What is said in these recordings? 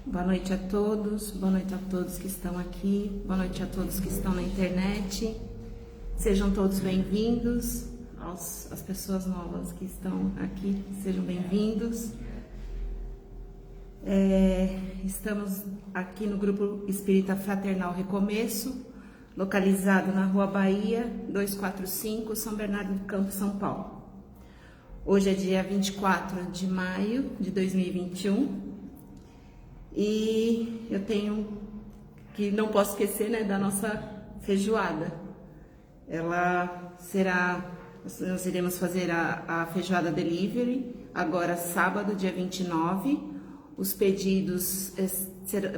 Boa noite a todos, boa noite a todos que estão aqui, boa noite a todos que estão na internet. Sejam todos bem-vindos, as pessoas novas que estão aqui, sejam bem-vindos. Estamos aqui no Grupo Espírita Fraternal Recomeço, localizado na Rua Bahia, 245, São Bernardo do Campo, São Paulo. Hoje é dia 24 de maio de 2021 e eu tenho que não posso esquecer, né, da nossa feijoada. Nós iremos fazer a feijoada delivery agora sábado, dia 29. Os pedidos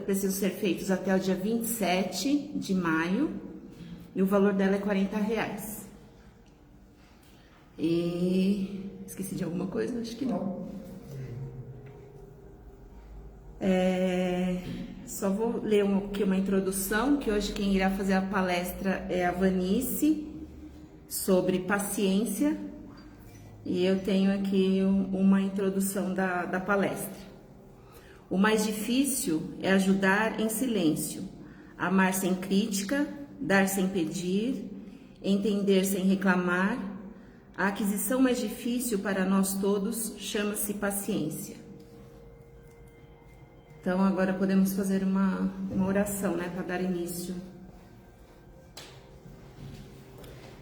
precisam ser feitos até o dia 27 de maio e o valor dela é R$40. E esqueci de alguma coisa? Acho que não. Só vou ler aqui uma introdução, que hoje quem irá fazer a palestra é a Vanice, sobre paciência, e eu tenho aqui uma introdução da palestra. O mais difícil é ajudar em silêncio, amar sem crítica, dar sem pedir, entender sem reclamar. A aquisição mais difícil para nós todos chama-se paciência. Então agora podemos fazer uma oração, né, para dar início.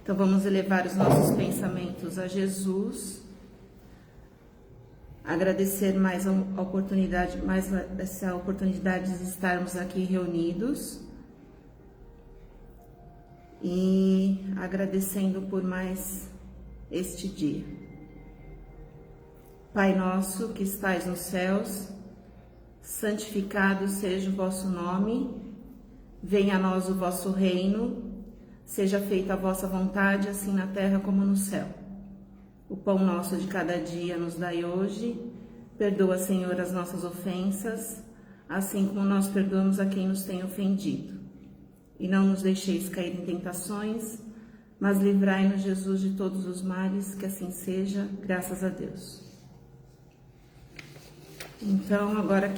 Então vamos elevar os nossos pensamentos a Jesus, agradecer mais essa oportunidade de estarmos aqui reunidos e agradecendo por mais este dia. Pai nosso que estais nos céus, santificado seja o vosso nome, venha a nós o vosso reino, seja feita a vossa vontade, assim na terra como no céu. O pão nosso de cada dia nos dai hoje, perdoa, Senhor, as nossas ofensas, assim como nós perdoamos a quem nos tem ofendido. E não nos deixeis cair em tentações, mas livrai-nos, Jesus, de todos os males, que assim seja, graças a Deus. Então, agora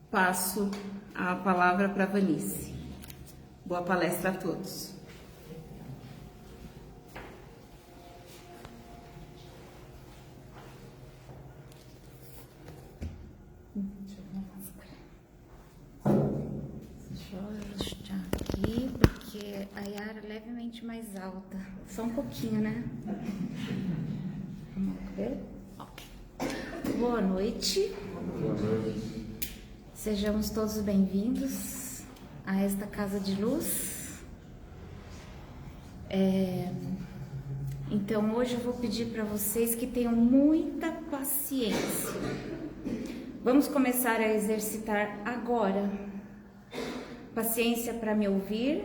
passo a palavra para a Vanice. Boa palestra a todos. Deixa eu ajustar aqui, porque a Yara é levemente mais alta. Só um pouquinho, né? Vamos ver? Ok. Boa noite. Boa noite. Sejamos todos bem-vindos a esta casa de luz. Então hoje eu vou pedir para vocês que tenham muita paciência. Vamos começar a exercitar agora. Paciência para me ouvir,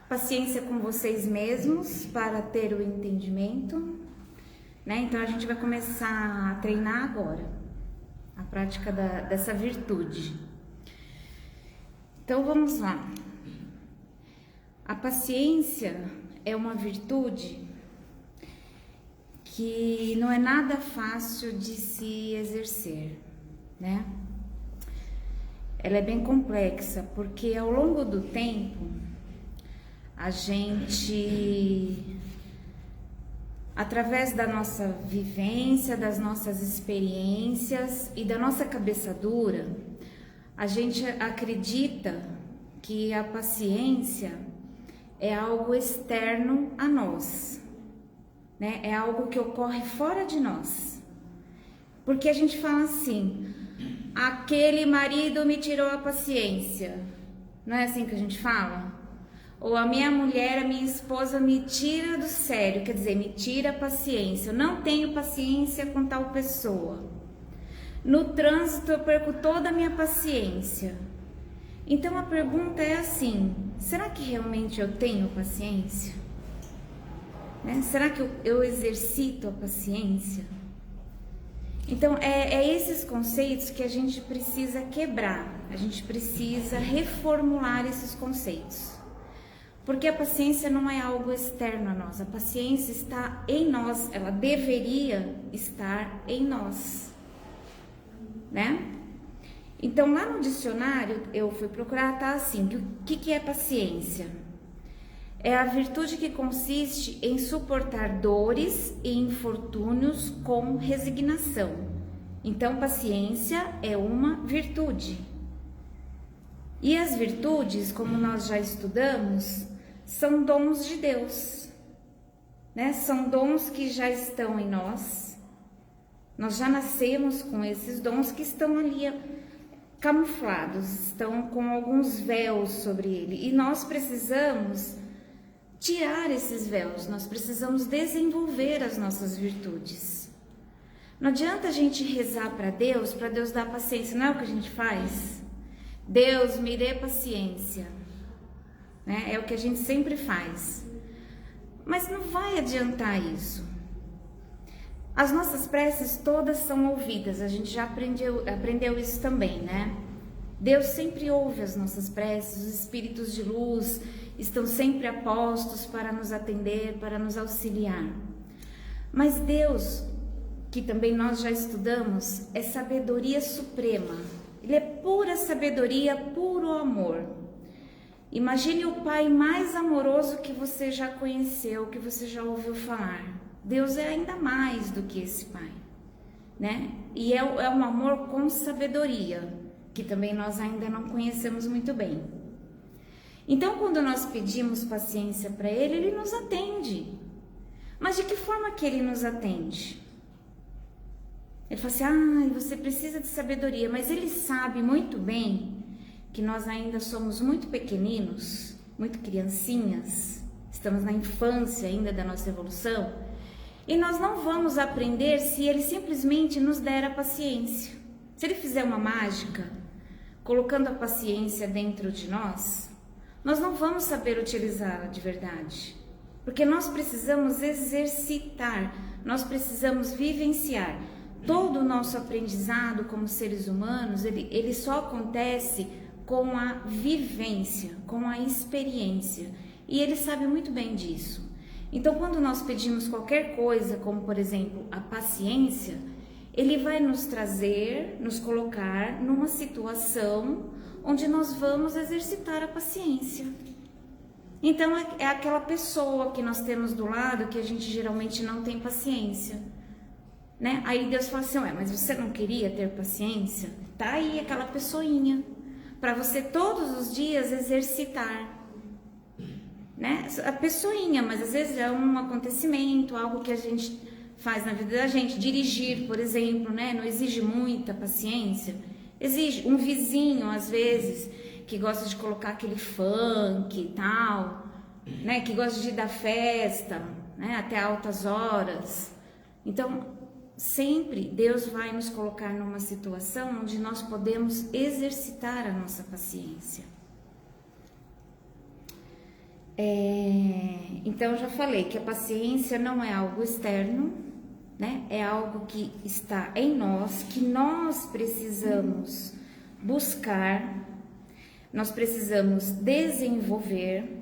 paciência com vocês mesmos para ter o entendimento, né? Então a gente vai começar a treinar agora a prática dessa virtude. Então vamos lá. A paciência é uma virtude que não é nada fácil de se exercer, né? Ela é bem complexa, porque ao longo do tempo, a gente, através da nossa vivência, das nossas experiências e da nossa cabeça dura, a gente acredita que a paciência é algo externo a nós, né? É algo que ocorre fora de nós. Porque a gente fala assim: aquele marido me tirou a paciência. Não é assim que a gente fala? Ou a minha mulher, a minha esposa me tira do sério, quer dizer, me tira a paciência. Eu não tenho paciência com tal pessoa. No trânsito eu perco toda a minha paciência. Então a pergunta é assim: será que realmente eu tenho paciência? Né? Será que eu exercito a paciência? Então, é esses conceitos que a gente precisa quebrar, a gente precisa reformular esses conceitos. Porque a paciência não é algo externo a nós, a paciência está em nós, ela deveria estar em nós. né? Então, lá no dicionário, eu fui procurar, tá assim, o que é paciência? É a virtude que consiste em suportar dores e infortúnios com resignação. Então, paciência é uma virtude. E as virtudes, como nós já estudamos, são dons de Deus, né? São dons que já estão em nós. Nós já nascemos com esses dons que estão ali camuflados, estão com alguns véus sobre ele. E nós precisamos tirar esses véus, nós precisamos desenvolver as nossas virtudes. Não adianta a gente rezar para Deus dar paciência, não é o que a gente faz? Deus, me dê paciência, né? É o que a gente sempre faz. Mas não vai adiantar isso. As nossas preces todas são ouvidas, a gente já aprendeu isso também, né? Deus sempre ouve as nossas preces, os espíritos de luz estão sempre a postos para nos atender, para nos auxiliar. Mas Deus, que também nós já estudamos, é sabedoria suprema. Ele é pura sabedoria, puro amor. Imagine o Pai mais amoroso que você já conheceu, que você já ouviu falar. Deus é ainda mais do que esse Pai, né? E é um amor com sabedoria, que também nós ainda não conhecemos muito bem. Então, quando nós pedimos paciência para Ele, Ele nos atende. Mas de que forma que Ele nos atende? Ele fala assim, você precisa de sabedoria, mas Ele sabe muito bem que nós ainda somos muito pequeninos, muito criancinhas, estamos na infância ainda da nossa evolução, e nós não vamos aprender se Ele simplesmente nos der a paciência. Se Ele fizer uma mágica, colocando a paciência dentro de nós não vamos saber utilizá-la de verdade. Porque nós precisamos exercitar, nós precisamos vivenciar. Todo o nosso aprendizado como seres humanos, ele só acontece com a vivência, com a experiência. E Ele sabe muito bem disso. Então, quando nós pedimos qualquer coisa, como por exemplo a paciência, Ele vai nos trazer, nos colocar numa situação onde nós vamos exercitar a paciência. Então, é aquela pessoa que nós temos do lado que a gente geralmente não tem paciência, né? Aí Deus fala assim, mas você não queria ter paciência? Tá aí aquela pessoinha, para você todos os dias exercitar, né? A pessoinha, mas às vezes é um acontecimento, algo que a gente faz na vida da gente. Dirigir, por exemplo, né? Não exige muita paciência. Exige um vizinho, às vezes, que gosta de colocar aquele funk e tal, né? Que gosta de dar festa, né? Até altas horas. Então, sempre Deus vai nos colocar numa situação onde nós podemos exercitar a nossa paciência. Então, eu já falei que a paciência não é algo externo, né? É algo que está em nós, que nós precisamos buscar, nós precisamos desenvolver.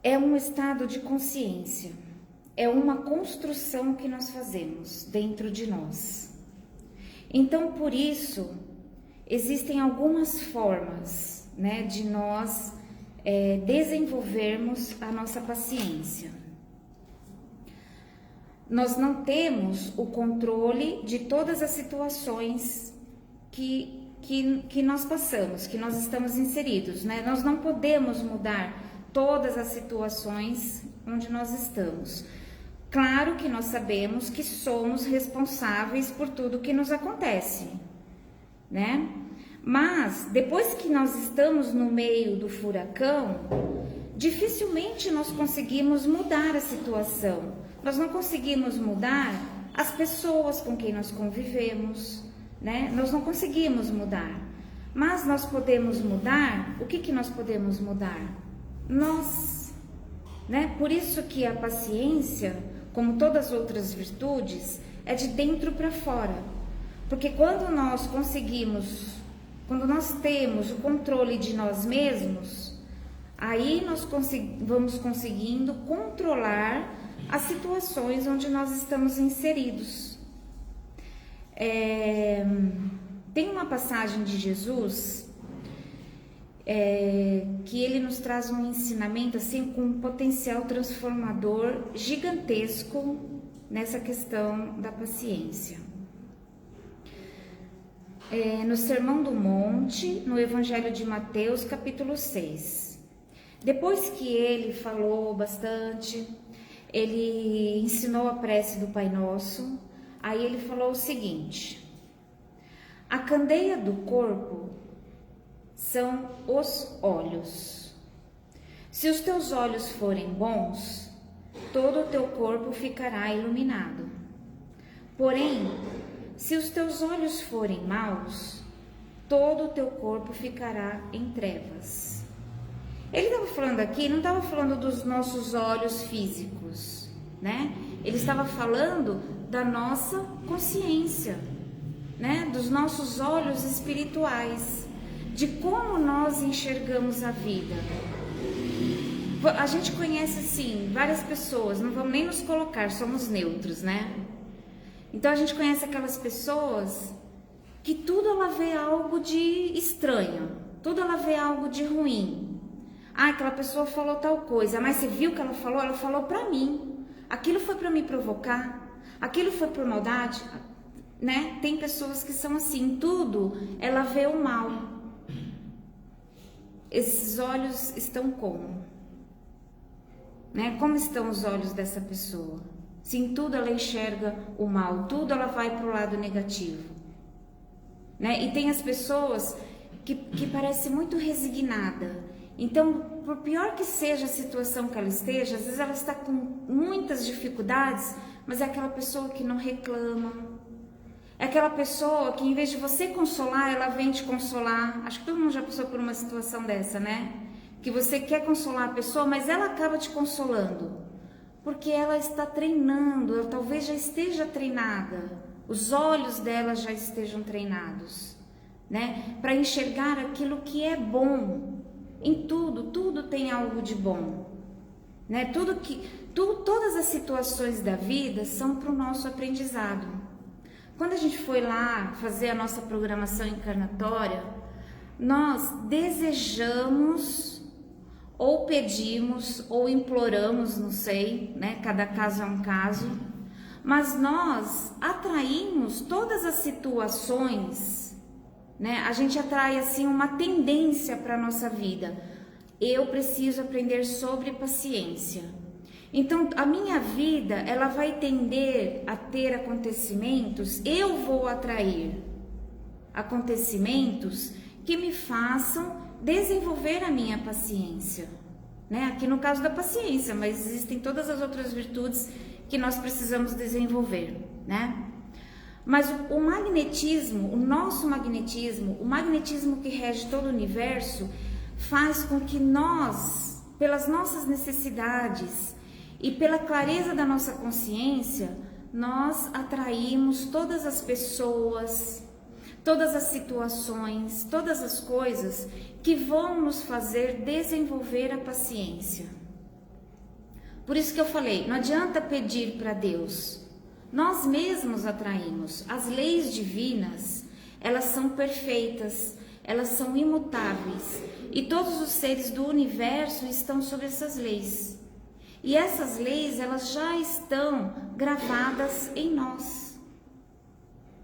É um estado de consciência, é uma construção que nós fazemos dentro de nós. Então, por isso, existem algumas formas, né, de nós desenvolvermos a nossa paciência. Nós não temos o controle de todas as situações que nós passamos, que nós estamos inseridos, né? Nós não podemos mudar todas as situações onde nós estamos. Claro que nós sabemos que somos responsáveis por tudo que nos acontece, né? Mas depois que nós estamos no meio do furacão, dificilmente nós conseguimos mudar a situação. Nós não conseguimos mudar as pessoas com quem nós convivemos, né? Nós não conseguimos mudar. Mas nós podemos mudar, o que nós podemos mudar? Nós, né? Por isso que a paciência, como todas as outras virtudes, é de dentro para fora. Porque quando nós temos o controle de nós mesmos, aí nós vamos conseguindo controlar as situações onde nós estamos inseridos. Tem uma passagem de Jesus que ele nos traz um ensinamento assim com um potencial transformador gigantesco nessa questão da paciência. No Sermão do Monte, no Evangelho de Mateus, capítulo 6. Depois que ele falou bastante, ele ensinou a prece do Pai Nosso, aí ele falou o seguinte: a candeia do corpo são os olhos. Se os teus olhos forem bons, todo o teu corpo ficará iluminado. Porém, se os teus olhos forem maus, todo o teu corpo ficará em trevas. Ele estava falando aqui, não estava falando dos nossos olhos físicos, né? Ele estava falando da nossa consciência, né? Dos nossos olhos espirituais, de como nós enxergamos a vida. A gente conhece, assim, várias pessoas, não vamos nem nos colocar, somos neutros, né? Então a gente conhece aquelas pessoas que tudo ela vê algo de estranho, tudo ela vê algo de ruim. Ah, aquela pessoa falou tal coisa, mas você viu o que ela falou pra mim. Aquilo foi pra me provocar, aquilo foi por maldade, né? Tem pessoas que são assim, tudo ela vê o mal. Esses olhos estão como? Né? Como estão os olhos dessa pessoa? Se em tudo ela enxerga o mal, tudo ela vai para o lado negativo, né? E tem as pessoas que parecem muito resignadas. Então, por pior que seja a situação que ela esteja, às vezes ela está com muitas dificuldades, mas é aquela pessoa que não reclama. É aquela pessoa que, em vez de você consolar, ela vem te consolar. Acho que todo mundo já passou por uma situação dessa, né? Que você quer consolar a pessoa, mas ela acaba te consolando. Porque ela está treinando, ela talvez já esteja treinada, os olhos dela já estejam treinados, né? Para enxergar aquilo que é bom. Em tudo tem algo de bom, né? Todas as situações da vida são para o nosso aprendizado. Quando a gente foi lá fazer a nossa programação encarnatória, nós desejamos ou pedimos, ou imploramos, não sei, né? Cada caso é um caso, mas nós atraímos todas as situações, né? A gente atrai assim uma tendência para a nossa vida. Eu preciso aprender sobre paciência. Então, a minha vida, ela vai tender a ter acontecimentos, eu vou atrair acontecimentos que me façam desenvolver a minha paciência, né? Aqui no caso da paciência, mas existem todas as outras virtudes que nós precisamos desenvolver, né? Mas o magnetismo, o nosso magnetismo, o magnetismo que rege todo o universo, faz com que nós, pelas nossas necessidades e pela clareza da nossa consciência, nós atraímos todas as pessoas, todas as situações, todas as coisas que vão nos fazer desenvolver a paciência. Por isso que eu falei, não adianta pedir para Deus, nós mesmos atraímos. As leis divinas, elas são perfeitas, elas são imutáveis, e todos os seres do universo estão sob essas leis. E essas leis, elas já estão gravadas em nós.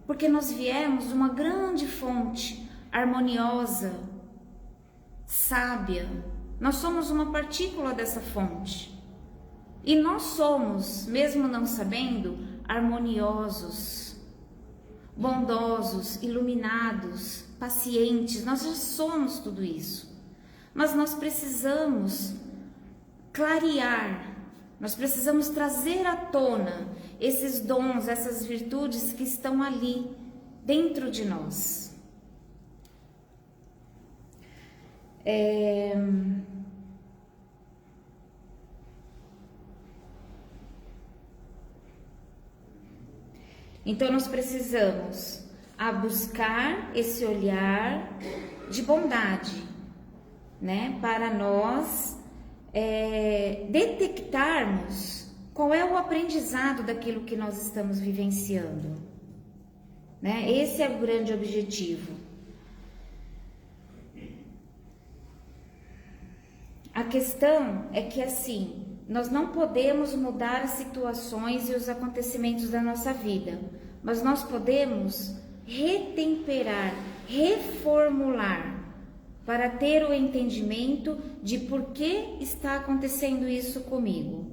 Porque nós viemos de uma grande fonte harmoniosa, sábia. Nós somos uma partícula dessa fonte. E nós somos, mesmo não sabendo, harmoniosos, bondosos, iluminados, pacientes. Nós já somos tudo isso. Mas nós precisamos clarear, nós precisamos trazer à tona esses dons, essas virtudes que estão ali dentro de nós. Então nós precisamos buscar esse olhar de bondade, né, para nós detectarmos qual é o aprendizado daquilo que nós estamos vivenciando, né? Esse é o grande objetivo. A questão é que, assim, nós não podemos mudar as situações e os acontecimentos da nossa vida, mas nós podemos retemperar, reformular, para ter o entendimento de por que está acontecendo isso comigo,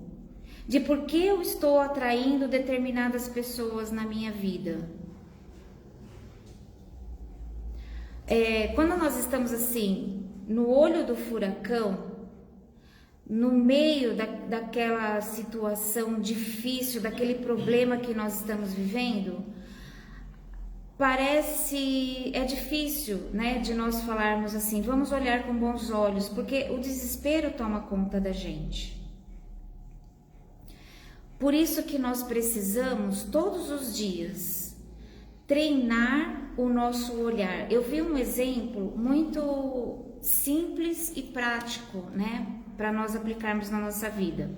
de por que eu estou atraindo determinadas pessoas na minha vida. Quando nós estamos assim, no olho do furacão, no meio daquela situação difícil, daquele problema que nós estamos vivendo, é difícil, né, de nós falarmos assim, vamos olhar com bons olhos, porque o desespero toma conta da gente. Por isso que nós precisamos, todos os dias, treinar o nosso olhar. Eu vi um exemplo muito simples e prático, né, para nós aplicarmos na nossa vida.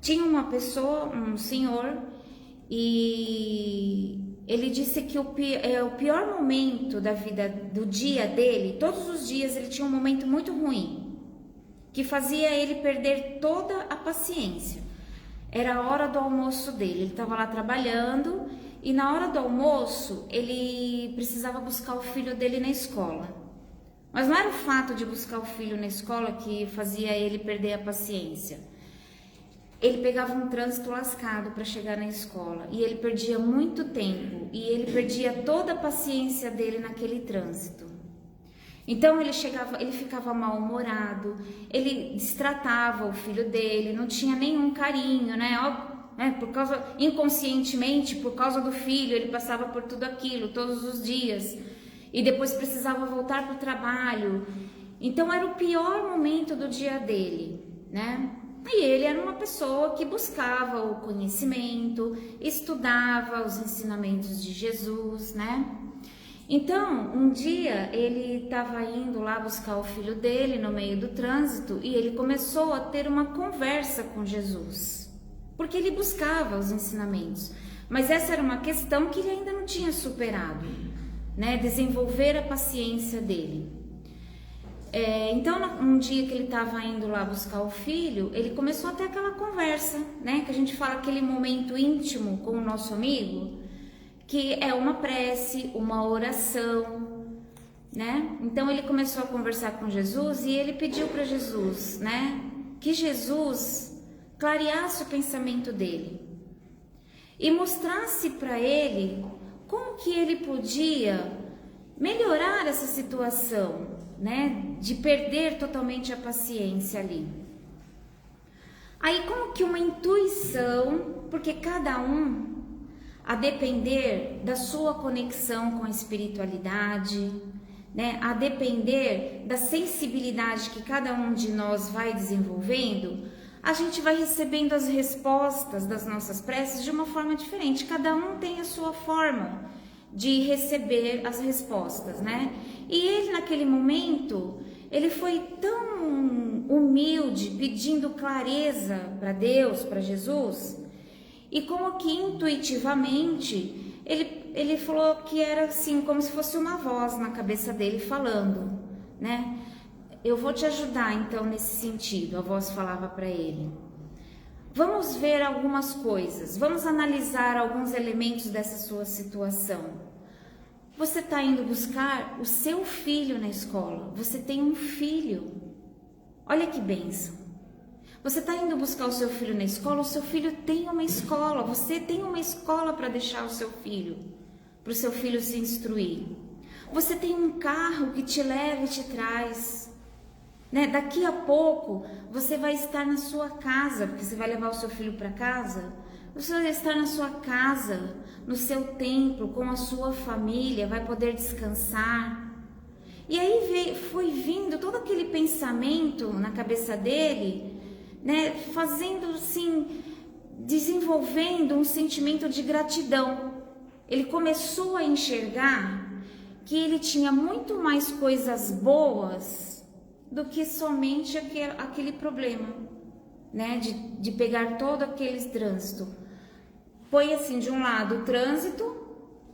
Tinha uma pessoa, um senhor, e ele disse que o pior momento da vida, do dia dele, todos os dias ele tinha um momento muito ruim, que fazia ele perder toda a paciência. Era a hora do almoço dele, ele estava lá trabalhando e na hora do almoço ele precisava buscar o filho dele na escola. Mas não era o fato de buscar o filho na escola que fazia ele perder a paciência. Ele pegava um trânsito lascado para chegar na escola e ele perdia muito tempo e ele perdia toda a paciência dele naquele trânsito. Então ele ficava mal-humorado, ele destratava o filho dele, não tinha nenhum carinho, né? Inconscientemente, por causa do filho, ele passava por tudo aquilo todos os dias e depois precisava voltar para o trabalho. Então era o pior momento do dia dele, né? E ele era uma pessoa que buscava o conhecimento, estudava os ensinamentos de Jesus, né? Então, um dia ele estava indo lá buscar o filho dele no meio do trânsito e ele começou a ter uma conversa com Jesus, porque ele buscava os ensinamentos. Mas essa era uma questão que ele ainda não tinha superado, né? Desenvolver a paciência dele. Então, um dia que ele estava indo lá buscar o filho, ele começou a ter aquela conversa, né? Que a gente fala, aquele momento íntimo com o nosso amigo, que é uma prece, uma oração, né? Então, ele começou a conversar com Jesus e ele pediu para Jesus, né? Que Jesus clareasse o pensamento dele e mostrasse para ele como que ele podia melhorar essa situação, né, de perder totalmente a paciência ali. Aí como que uma intuição, porque cada um, a depender da sua conexão com a espiritualidade, né, a depender da sensibilidade que cada um de nós vai desenvolvendo, a gente vai recebendo as respostas das nossas preces de uma forma diferente. Cada um tem a sua forma de receber as respostas, né? E ele, naquele momento, ele foi tão humilde, pedindo clareza para Deus, para Jesus, e como que intuitivamente, ele falou que era assim, como se fosse uma voz na cabeça dele falando, né? Eu vou te ajudar, então, nesse sentido, a voz falava para ele. Vamos ver algumas coisas, vamos analisar alguns elementos dessa sua situação. Você está indo buscar o seu filho na escola, você tem um filho, olha que bênção. Você está indo buscar o seu filho na escola, o seu filho tem uma escola, você tem uma escola para deixar o seu filho, para o seu filho se instruir. Você tem um carro que te leva e te traz, né? Daqui a pouco você vai estar na sua casa, porque você vai levar o seu filho para casa. Você vai estar na sua casa, no seu templo, com a sua família, vai poder descansar. E aí foi vindo todo aquele pensamento na cabeça dele, né? Fazendo assim, desenvolvendo um sentimento de gratidão. Ele começou a enxergar que ele tinha muito mais coisas boas do que somente aquele problema, né? De pegar todo aquele trânsito. Põe assim, de um lado o trânsito,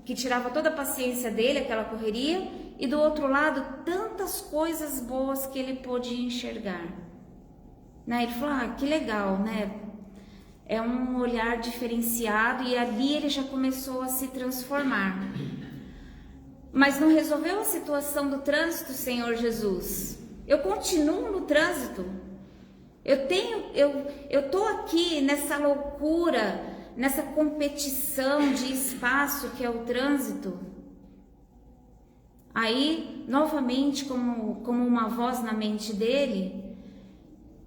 que tirava toda a paciência dele, aquela correria, e do outro lado, tantas coisas boas que ele pôde enxergar. Né? Ele falou, que legal, né? É um olhar diferenciado, e ali ele já começou a se transformar. Mas não resolveu a situação do trânsito, Senhor Jesus. Eu continuo no trânsito. Eu tô aqui nessa loucura, nessa competição de espaço que é o trânsito. Aí, novamente, como uma voz na mente dele,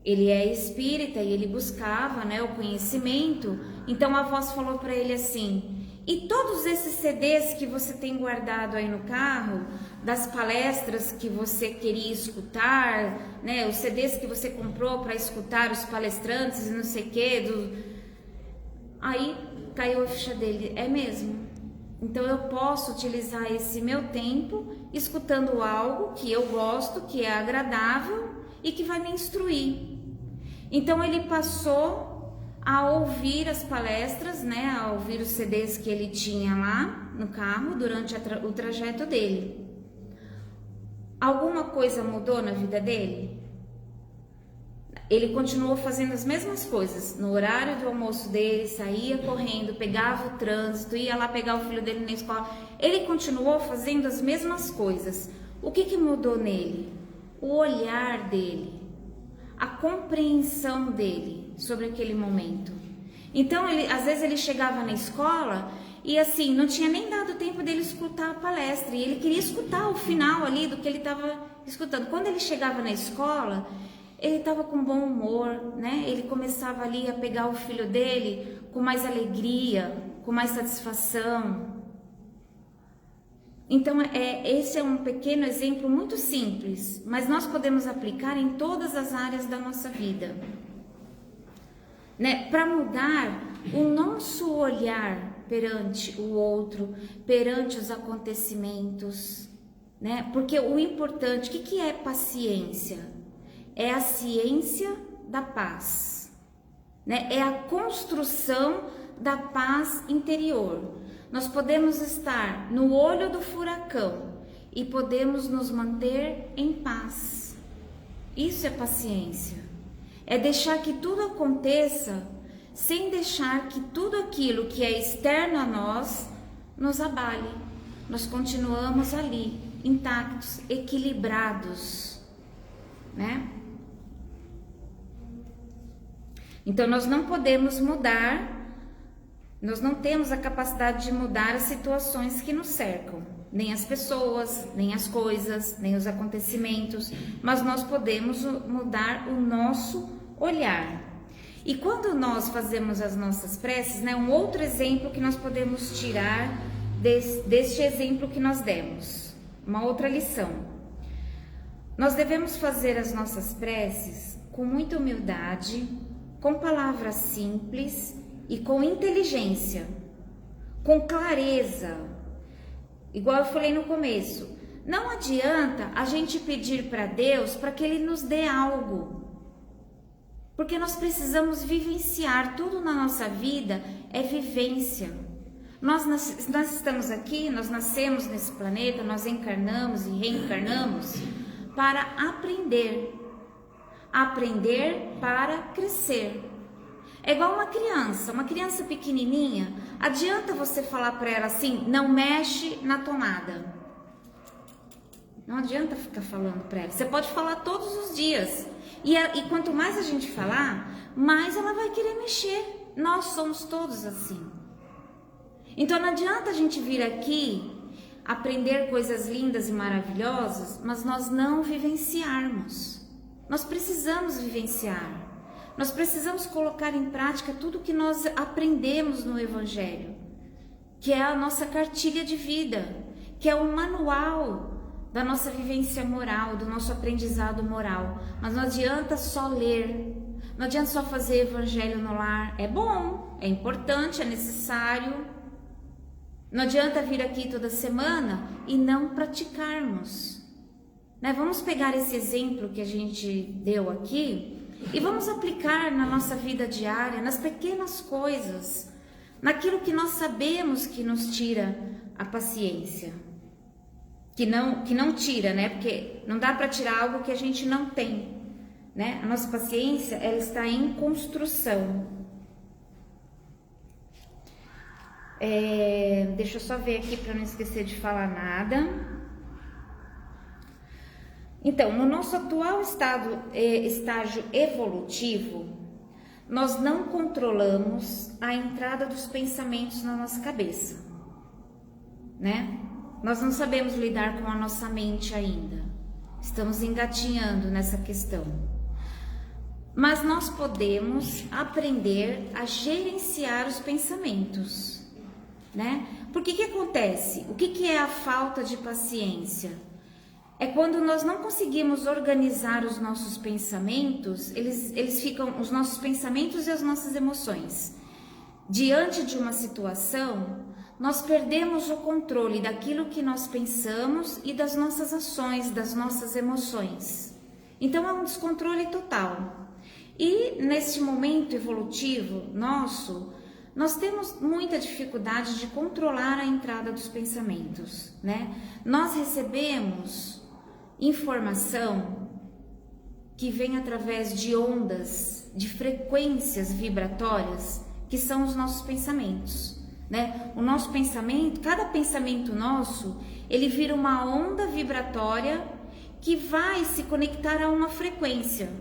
ele é espírita e ele buscava, né, o conhecimento. Então a voz falou para ele assim: e todos esses CDs que você tem guardado aí no carro, das palestras que você queria escutar, né, os CDs que você comprou para escutar os palestrantes e não sei o que, Aí caiu a ficha dele, é mesmo. Então eu posso utilizar esse meu tempo escutando algo que eu gosto, que é agradável e que vai me instruir. Então ele passou a ouvir as palestras, né, a ouvir os CDs que ele tinha lá no carro durante o trajeto dele. Alguma coisa mudou na vida dele? Ele continuou fazendo as mesmas coisas. No horário do almoço dele, saía correndo, pegava o trânsito, ia lá pegar o filho dele na escola. Ele continuou fazendo as mesmas coisas. O que mudou nele? O olhar dele, a compreensão dele sobre aquele momento. Então, às vezes ele chegava na escola e assim, não tinha nem dado tempo dele escutar a palestra. E ele queria escutar o final ali do que ele estava escutando. Quando ele chegava na escola, ele estava com bom humor, né? Ele começava ali a pegar o filho dele com mais alegria, com mais satisfação. Então, esse é um pequeno exemplo muito simples, mas nós podemos aplicar em todas as áreas da nossa vida, né? Para mudar o nosso olhar perante o outro, perante os acontecimentos, né? Porque o importante, o que é paciência? É a ciência da paz, né? É a construção da paz interior. Nós podemos estar no olho do furacão e podemos nos manter em paz. Isso é paciência. É deixar que tudo aconteça sem deixar que tudo aquilo que é externo a nós nos abale. Nós continuamos ali, intactos, equilibrados, né? Então, nós não podemos mudar, nós não temos a capacidade de mudar as situações que nos cercam, nem as pessoas, nem as coisas, nem os acontecimentos, mas nós podemos mudar o nosso olhar. E quando nós fazemos as nossas preces, né, um outro exemplo que nós podemos tirar deste exemplo que nós demos, uma outra lição. Nós devemos fazer as nossas preces com muita humildade, com palavras simples e com inteligência, com clareza. Igual eu falei no começo, não adianta a gente pedir para Deus para que Ele nos dê algo, porque nós precisamos vivenciar. Tudo na nossa vida é vivência. Nós estamos aqui, nós nascemos nesse planeta, nós encarnamos e reencarnamos para aprender para crescer. É igual uma criança pequenininha, adianta você falar para ela assim, não mexe na tomada. Não adianta ficar falando para ela, você pode falar todos os dias. E quanto mais a gente falar, mais ela vai querer mexer. Nós somos todos assim. Então não adianta a gente vir aqui aprender coisas lindas e maravilhosas, mas nós não vivenciarmos. Nós precisamos vivenciar. Nós precisamos colocar em prática tudo que nós aprendemos no Evangelho, que é a nossa cartilha de vida, que é o manual da nossa vivência moral, do nosso aprendizado moral. Mas não adianta só ler, não adianta só fazer Evangelho no lar. É bom, é importante, é necessário. Não adianta vir aqui toda semana e não praticarmos. né? Vamos pegar esse exemplo que a gente deu aqui e vamos aplicar na nossa vida diária, nas pequenas coisas, naquilo que nós sabemos que nos tira a paciência. Que não tira, né? Porque não dá para tirar algo que a gente não tem, né? A nossa paciência, ela está em construção. Deixa eu só ver aqui para não esquecer de falar nada. Então, no nosso atual estágio evolutivo, nós não controlamos a entrada dos pensamentos na nossa cabeça, né? Nós não sabemos lidar com a nossa mente ainda. Estamos engatinhando nessa questão. Mas nós podemos aprender a gerenciar os pensamentos, né? Porque que acontece? O que é a falta de paciência? É quando nós não conseguimos organizar os nossos pensamentos, eles ficam, os nossos pensamentos e as nossas emoções. Diante de uma situação, nós perdemos o controle daquilo que nós pensamos e das nossas ações, das nossas emoções. Então é um descontrole total. E neste momento evolutivo nosso, nós temos muita dificuldade de controlar a entrada dos pensamentos, né? Nós recebemos informação que vem através de ondas, de frequências vibratórias, que são os nossos pensamentos, né? O nosso pensamento, cada pensamento nosso, ele vira uma onda vibratória que vai se conectar a uma frequência,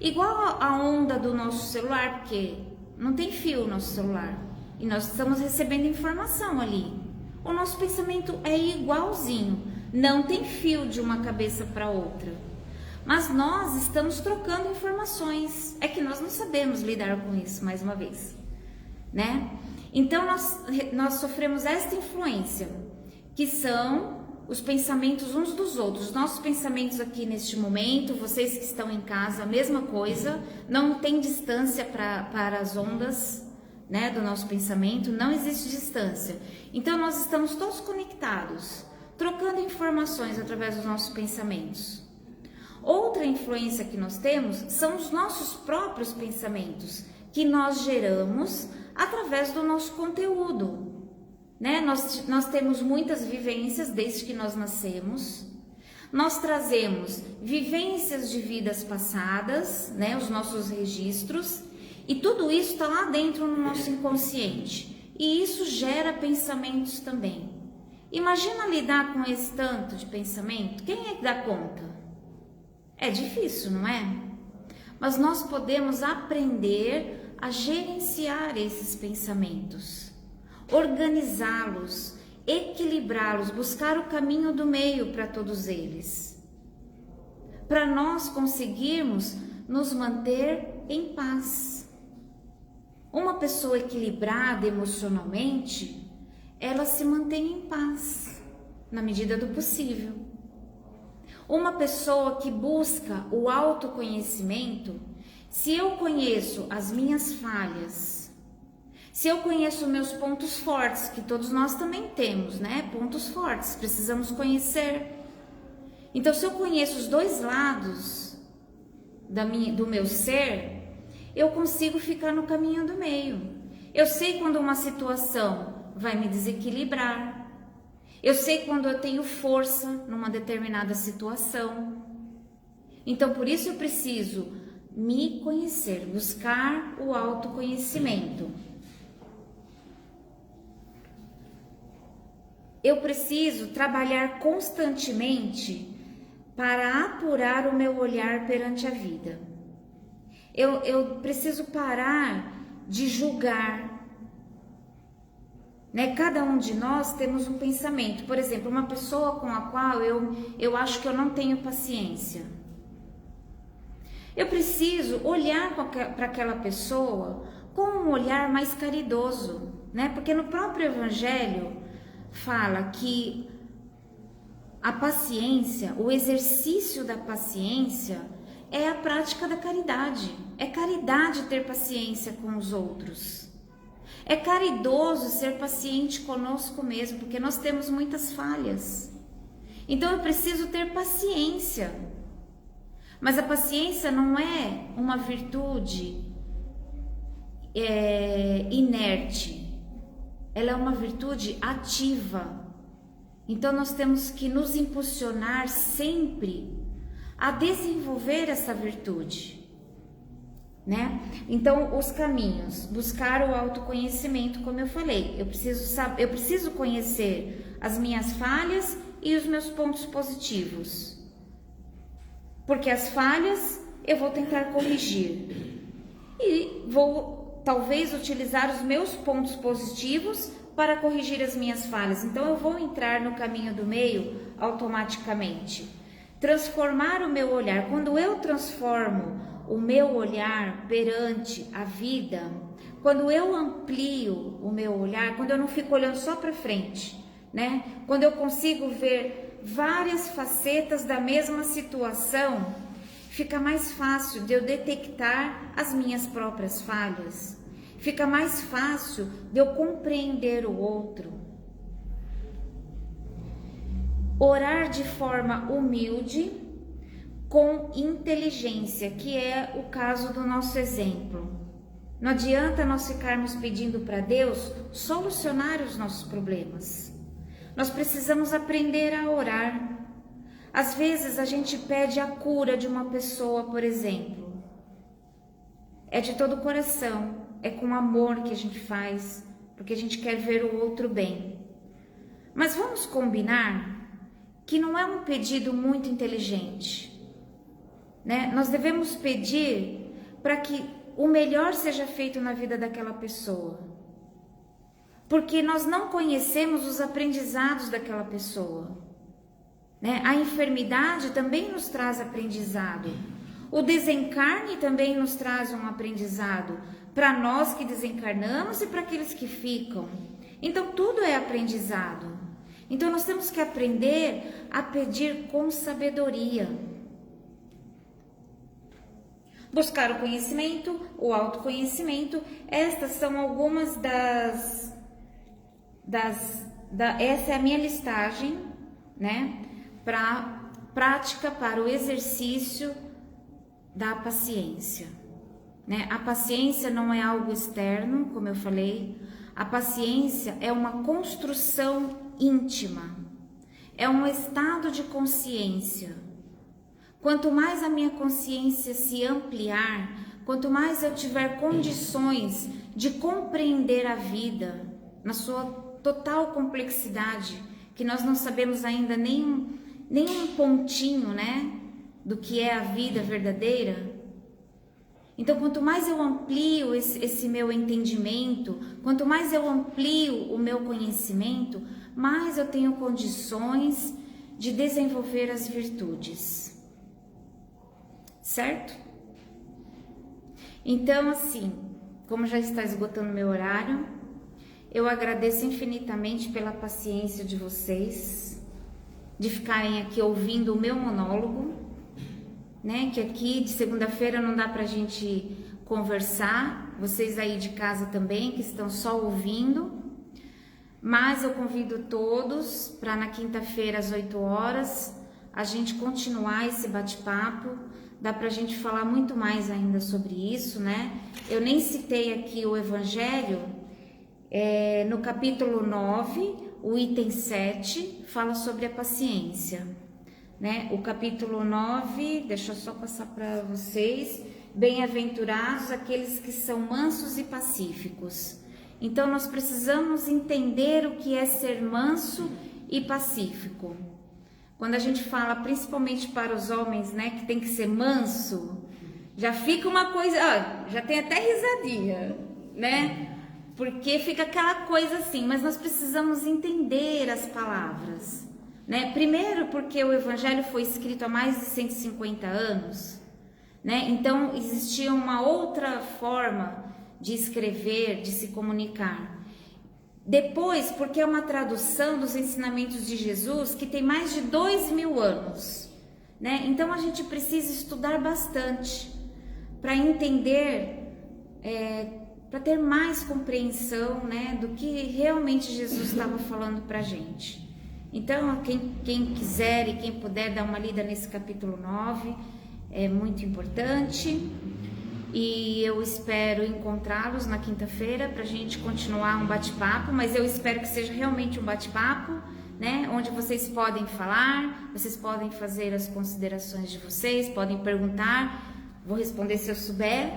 igual a onda do nosso celular, porque não tem fio o nosso celular, e nós estamos recebendo informação ali. O nosso pensamento é igualzinho, não tem fio de uma cabeça para outra, mas nós estamos trocando informações, é que nós não sabemos lidar com isso, mais uma vez, né? Então nós sofremos esta influência, que são os pensamentos uns dos outros. Nossos pensamentos aqui neste momento, vocês que estão em casa, a mesma coisa, não tem distância para as ondas, né, do nosso pensamento, não existe distância. Então nós estamos todos conectados, trocando informações através dos nossos pensamentos. Outra influência que nós temos são os nossos próprios pensamentos, que nós geramos através do nosso conteúdo, né? Nós temos muitas vivências desde que nós nascemos, nós trazemos vivências de vidas passadas, né? Os nossos registros, e tudo isso está lá dentro no nosso inconsciente, e isso gera pensamentos também. Imagina lidar com esse tanto de pensamento, quem é que dá conta? É difícil, não é? Mas nós podemos aprender a gerenciar esses pensamentos, organizá-los, equilibrá-los, buscar o caminho do meio para todos eles, para nós conseguirmos nos manter em paz. Uma pessoa equilibrada emocionalmente, ela se mantém em paz, na medida do possível. Uma pessoa que busca o autoconhecimento, se eu conheço as minhas falhas, se eu conheço meus pontos fortes, que todos nós também temos, né? Pontos fortes, precisamos conhecer. Então, se eu conheço os dois lados do meu ser, eu consigo ficar no caminho do meio. Eu sei quando uma situação vai me desequilibrar. Eu sei quando eu tenho força numa determinada situação. Então, por isso eu preciso me conhecer, buscar o autoconhecimento. Eu preciso trabalhar constantemente para apurar o meu olhar perante a vida. Eu preciso parar de julgar, né? Cada um de nós temos um pensamento. Por exemplo, uma pessoa com a qual eu acho que eu não tenho paciência. Eu preciso olhar para aquela pessoa com um olhar mais caridoso, né? Porque no próprio Evangelho fala que a paciência, o exercício da paciência é a prática da caridade. É caridade ter paciência com os outros. É caridoso ser paciente conosco mesmo, porque nós temos muitas falhas. Então eu preciso ter paciência. Mas a paciência não é uma virtude inerte. Ela é uma virtude ativa. Então nós temos que nos impulsionar sempre a desenvolver essa virtude, né? Então os caminhos, buscar o autoconhecimento, como eu falei, eu preciso conhecer as minhas falhas e os meus pontos positivos, porque as falhas eu vou tentar corrigir e vou talvez utilizar os meus pontos positivos para corrigir as minhas falhas. Então eu vou entrar no caminho do meio automaticamente. Transformar o meu olhar. Quando eu transformo o meu olhar perante a vida, quando eu amplio o meu olhar, quando eu não fico olhando só para frente, né? Quando eu consigo ver várias facetas da mesma situação, fica mais fácil de eu detectar as minhas próprias falhas. Fica mais fácil de eu compreender o outro. Orar de forma humilde, com inteligência, que é o caso do nosso exemplo. Não adianta nós ficarmos pedindo para Deus solucionar os nossos problemas. Nós precisamos aprender a orar. Às vezes a gente pede a cura de uma pessoa, por exemplo. É de todo o coração. É com amor que a gente faz, porque a gente quer ver o outro bem. Mas vamos combinar que não é um pedido muito inteligente, né? Nós devemos pedir para que o melhor seja feito na vida daquela pessoa, porque nós não conhecemos os aprendizados daquela pessoa, né? A enfermidade também nos traz aprendizado, o desencarne também nos traz um aprendizado, para nós que desencarnamos e para aqueles que ficam. Então tudo é aprendizado. Então nós temos que aprender a pedir com sabedoria. Buscar o conhecimento, o autoconhecimento, estas são algumas essa é a minha listagem, né, para prática, para o exercício da paciência. Né? A paciência não é algo externo, como eu falei. A paciência é uma construção íntima, é um estado de consciência. Quanto mais a minha consciência se ampliar, quanto mais eu tiver condições de compreender a vida na sua total complexidade, que nós não sabemos ainda nem um pontinho, né, do que é a vida verdadeira. Então, quanto mais eu amplio esse meu entendimento, quanto mais eu amplio o meu conhecimento, mais eu tenho condições de desenvolver as virtudes. Certo? Então, assim, como já está esgotando meu horário, eu agradeço infinitamente pela paciência de vocês, de ficarem aqui ouvindo o meu monólogo, né? Que aqui de segunda-feira não dá pra gente conversar, vocês aí de casa também que estão só ouvindo, mas eu convido todos para na quinta-feira às 8 horas a gente continuar esse bate-papo. Dá pra gente falar muito mais ainda sobre isso, né? Eu nem citei aqui o Evangelho, no capítulo 9, o item 7, fala sobre a paciência. Né? O capítulo 9, deixa eu só passar para vocês, bem-aventurados aqueles que são mansos e pacíficos. Então nós precisamos entender o que é ser manso e pacífico. Quando a gente fala principalmente para os homens, né, que tem que ser manso, já fica uma coisa, já tem até risadinha, né? Porque fica aquela coisa assim, mas nós precisamos entender as palavras. Né? Primeiro porque o Evangelho foi escrito há mais de 150 anos, né? Então existia uma outra forma de escrever, de se comunicar. Depois porque é uma tradução dos ensinamentos de Jesus que tem mais de 2000 anos, né? Então a gente precisa estudar bastante para entender, para ter mais compreensão, né, do que realmente Jesus estava falando para a gente. Então, quem quiser e quem puder dar uma lida nesse capítulo 9, é muito importante. E eu espero encontrá-los na quinta-feira para a gente continuar um bate-papo, mas eu espero que seja realmente um bate-papo, né? Onde vocês podem falar, vocês podem fazer as considerações de vocês, podem perguntar, vou responder se eu souber,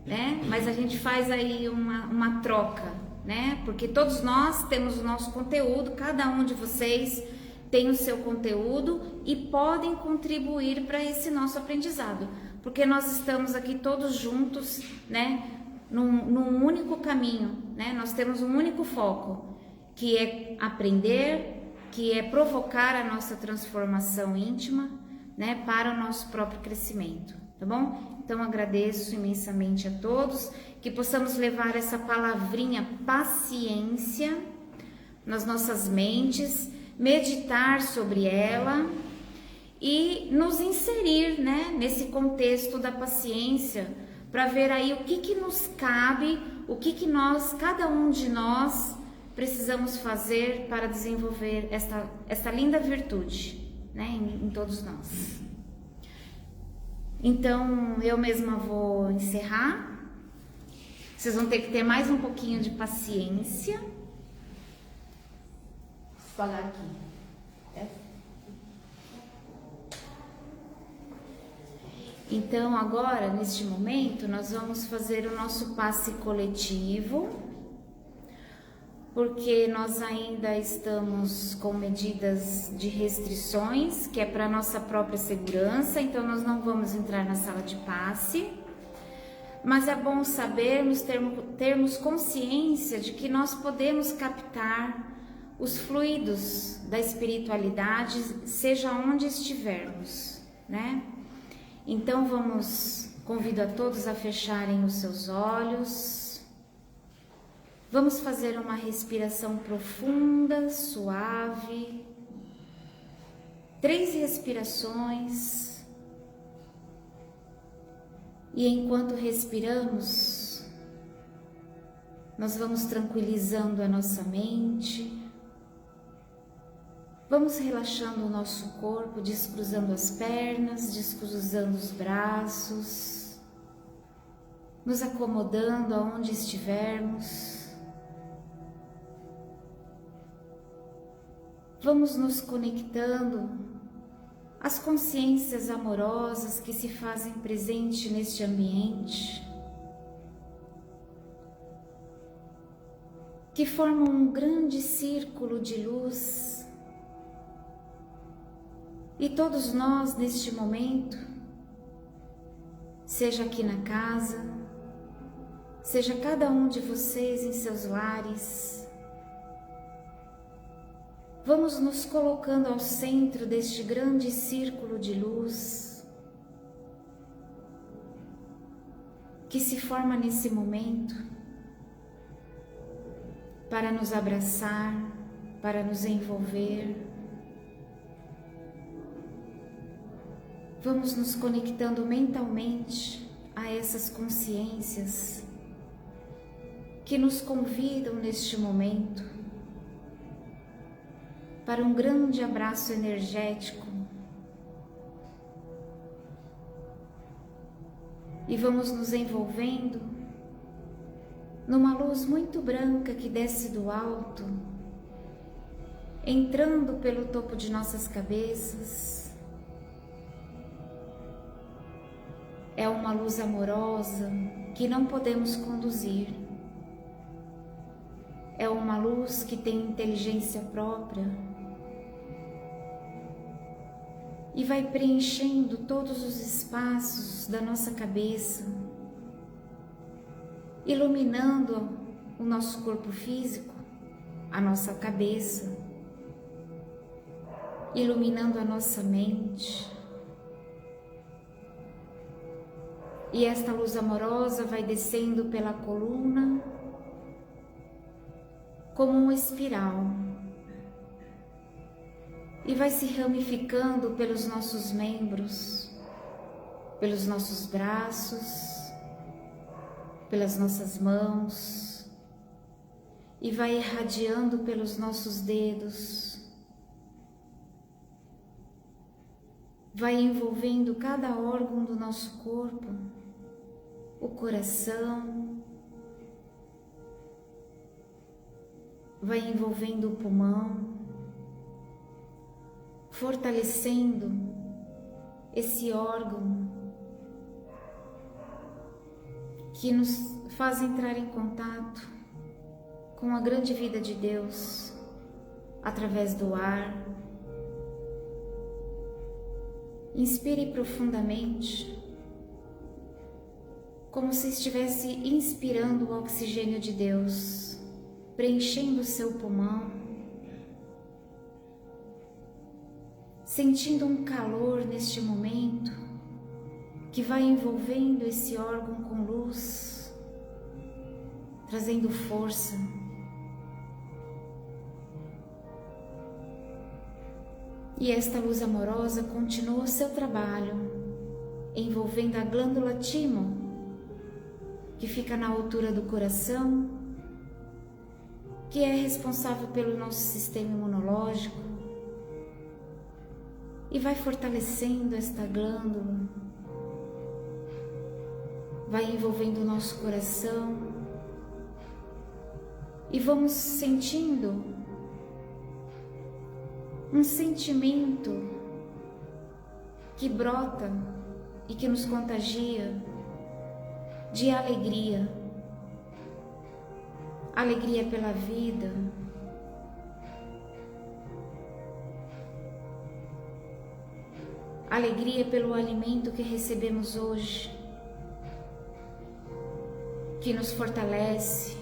né? Mas a gente faz aí uma troca, né? Porque todos nós temos o nosso conteúdo, cada um de vocês tem o seu conteúdo e podem contribuir para esse nosso aprendizado. Porque nós estamos aqui todos juntos, né, num único caminho, né? Nós temos um único foco, que é aprender, que é provocar a nossa transformação íntima, né, para o nosso próprio crescimento, tá bom? Então agradeço imensamente a todos, que possamos levar essa palavrinha paciência nas nossas mentes, meditar sobre ela e nos inserir, né, nesse contexto da paciência, para ver aí o que nos cabe, o que nós, cada um de nós, precisamos fazer para desenvolver essa linda virtude, né, em todos nós. Então, eu mesma vou encerrar. Vocês vão ter que ter mais um pouquinho de paciência. Vou falar aqui. Então, agora, neste momento, nós vamos fazer o nosso passe coletivo, porque nós ainda estamos com medidas de restrições, que é para nossa própria segurança, então nós não vamos entrar na sala de passe, mas é bom sabermos, termos consciência de que nós podemos captar os fluidos da espiritualidade, seja onde estivermos, né? Então convido a todos a fecharem os seus olhos. Vamos fazer uma respiração profunda, suave. 3 respirações. E enquanto respiramos, nós vamos tranquilizando a nossa mente. Vamos relaxando o nosso corpo, descruzando as pernas, descruzando os braços, nos acomodando aonde estivermos. Vamos nos conectando às consciências amorosas que se fazem presente neste ambiente, que formam um grande círculo de luz. E todos nós, neste momento, seja aqui na casa, seja cada um de vocês em seus lares, vamos nos colocando ao centro deste grande círculo de luz que se forma nesse momento para nos abraçar, para nos envolver. Vamos nos conectando mentalmente a essas consciências que nos convidam neste momento para um grande abraço energético. E vamos nos envolvendo numa luz muito branca que desce do alto, entrando pelo topo de nossas cabeças. É uma luz amorosa que não podemos conduzir. É uma luz que tem inteligência própria e vai preenchendo todos os espaços da nossa cabeça, iluminando o nosso corpo físico, a nossa cabeça, iluminando a nossa mente. E esta luz amorosa vai descendo pela coluna como uma espiral e vai se ramificando pelos nossos membros, pelos nossos braços, pelas nossas mãos e vai irradiando pelos nossos dedos, vai envolvendo cada órgão do nosso corpo, o coração, vai envolvendo o pulmão, fortalecendo esse órgão que nos faz entrar em contato com a grande vida de Deus através do ar. Inspire profundamente, como se estivesse inspirando o oxigênio de Deus, preenchendo o seu pulmão, sentindo um calor neste momento que vai envolvendo esse órgão com luz, trazendo força. E esta luz amorosa continua o seu trabalho, envolvendo a glândula timo, que fica na altura do coração, que é responsável pelo nosso sistema imunológico, e vai fortalecendo esta glândula, vai envolvendo o nosso coração, e vamos sentindo um sentimento que brota e que nos contagia de alegria, alegria pela vida, alegria pelo alimento que recebemos hoje, que nos fortalece,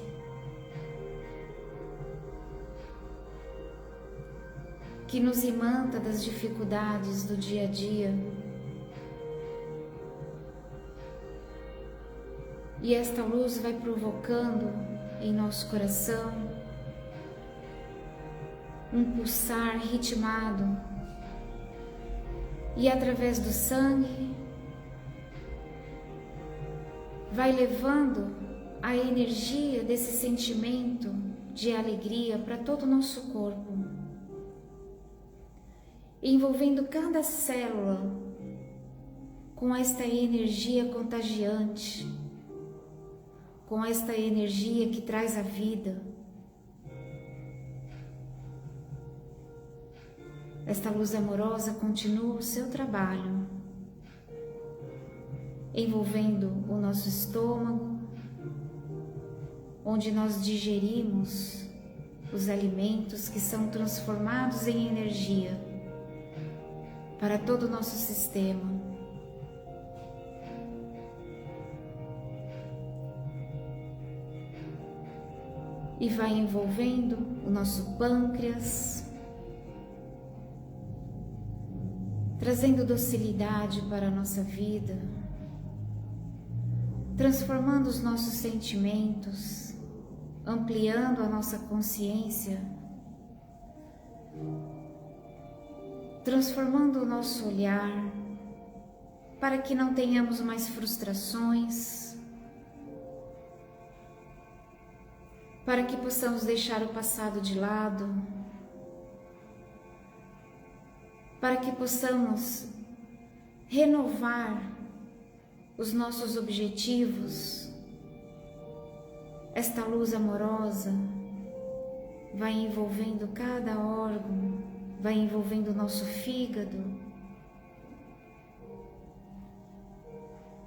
que nos imanta das dificuldades do dia a dia. E esta luz vai provocando em nosso coração um pulsar ritmado, e através do sangue vai levando a energia desse sentimento de alegria para todo o nosso corpo, envolvendo cada célula com esta energia contagiante, com esta energia que traz a vida. Esta luz amorosa continua o seu trabalho, envolvendo o nosso estômago, onde nós digerimos os alimentos que são transformados em energia para todo o nosso sistema. E vai envolvendo o nosso pâncreas, trazendo docilidade para a nossa vida, transformando os nossos sentimentos, ampliando a nossa consciência, transformando o nosso olhar, para que não tenhamos mais frustrações, para que possamos deixar o passado de lado, para que possamos renovar os nossos objetivos. Esta luz amorosa vai envolvendo cada órgão, vai envolvendo o nosso fígado,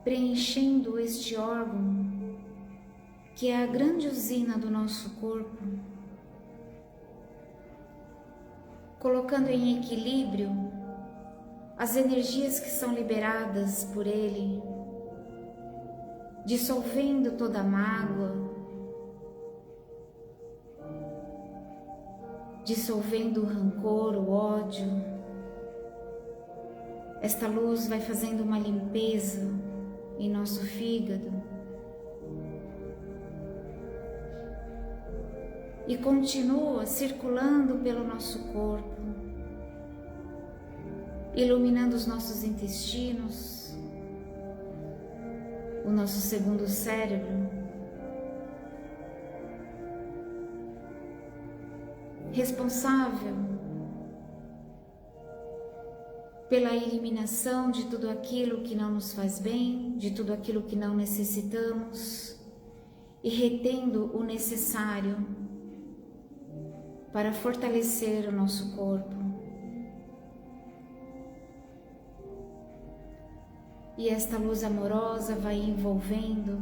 preenchendo este órgão que é a grande usina do nosso corpo, colocando em equilíbrio as energias que são liberadas por ele, dissolvendo toda a mágoa, dissolvendo o rancor, o ódio. Esta luz vai fazendo uma limpeza em nosso fígado e continua circulando pelo nosso corpo, iluminando os nossos intestinos, o nosso segundo cérebro, responsável pela eliminação de tudo aquilo que não nos faz bem, de tudo aquilo que não necessitamos, e retendo o necessário para fortalecer o nosso corpo. E esta luz amorosa vai envolvendo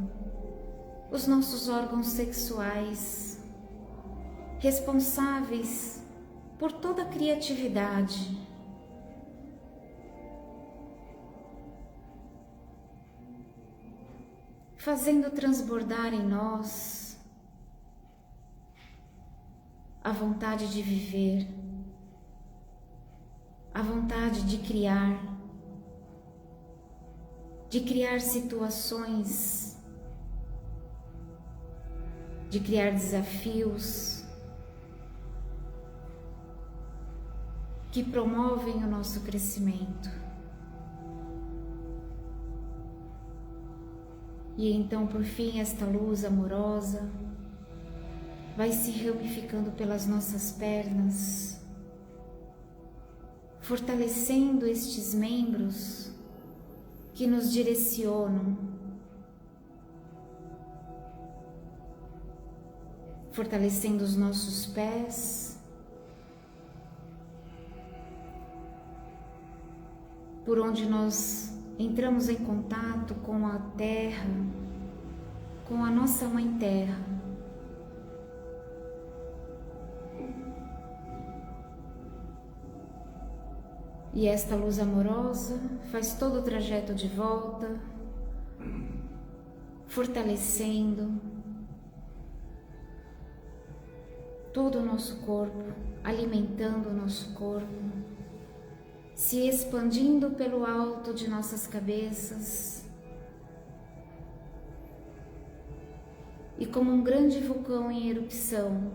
os nossos órgãos sexuais, responsáveis por toda a criatividade, fazendo transbordar em nós a vontade de viver, a vontade de criar situações, de criar desafios que promovem o nosso crescimento. E então, por fim, esta luz amorosa vai se ramificando pelas nossas pernas, fortalecendo estes membros que nos direcionam, fortalecendo os nossos pés, por onde nós entramos em contato com a terra, com a nossa Mãe Terra. E esta luz amorosa faz todo o trajeto de volta, fortalecendo todo o nosso corpo, alimentando o nosso corpo, se expandindo pelo alto de nossas cabeças e como um grande vulcão em erupção,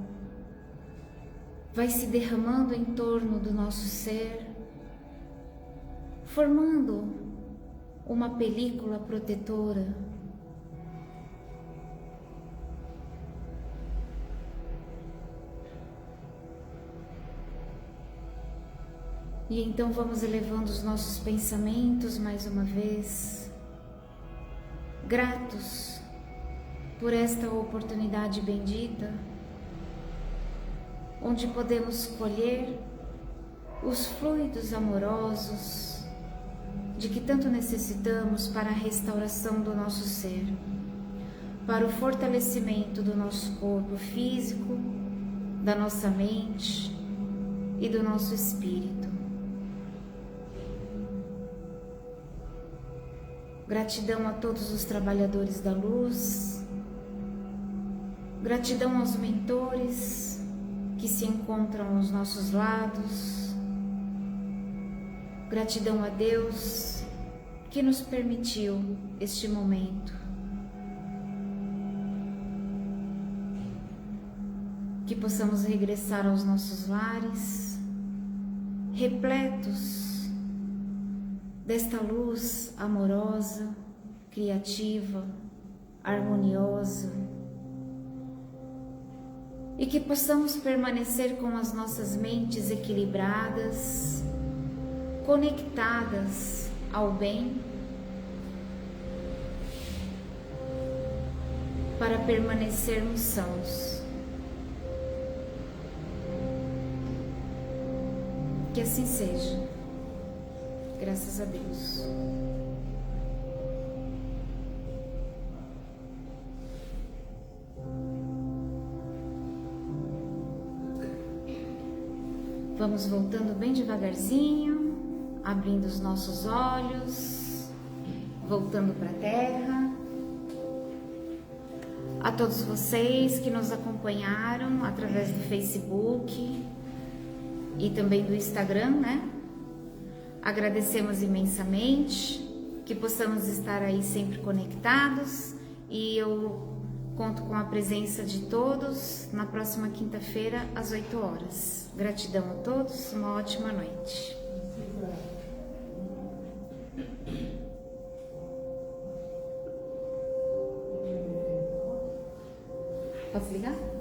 vai se derramando em torno do nosso ser, formando uma película protetora. E então vamos elevando os nossos pensamentos mais uma vez, gratos por esta oportunidade bendita, onde podemos colher os fluidos amorosos de que tanto necessitamos para a restauração do nosso ser, para o fortalecimento do nosso corpo físico, da nossa mente e do nosso espírito. Gratidão a todos os trabalhadores da luz, gratidão aos mentores que se encontram aos nossos lados, gratidão a Deus que nos permitiu este momento. Que possamos regressar aos nossos lares, repletos desta luz amorosa, criativa, harmoniosa, e que possamos permanecer com as nossas mentes equilibradas, conectadas ao bem, para permanecermos sãos. Que assim seja. Graças a Deus. Vamos voltando bem devagarzinho, abrindo os nossos olhos, voltando para a terra. A todos vocês que nos acompanharam através do Facebook e também do Instagram, né? Agradecemos imensamente, que possamos estar aí sempre conectados, e eu conto com a presença de todos na próxima quinta-feira às 8 horas. Gratidão a todos, uma ótima noite. Posso ligar?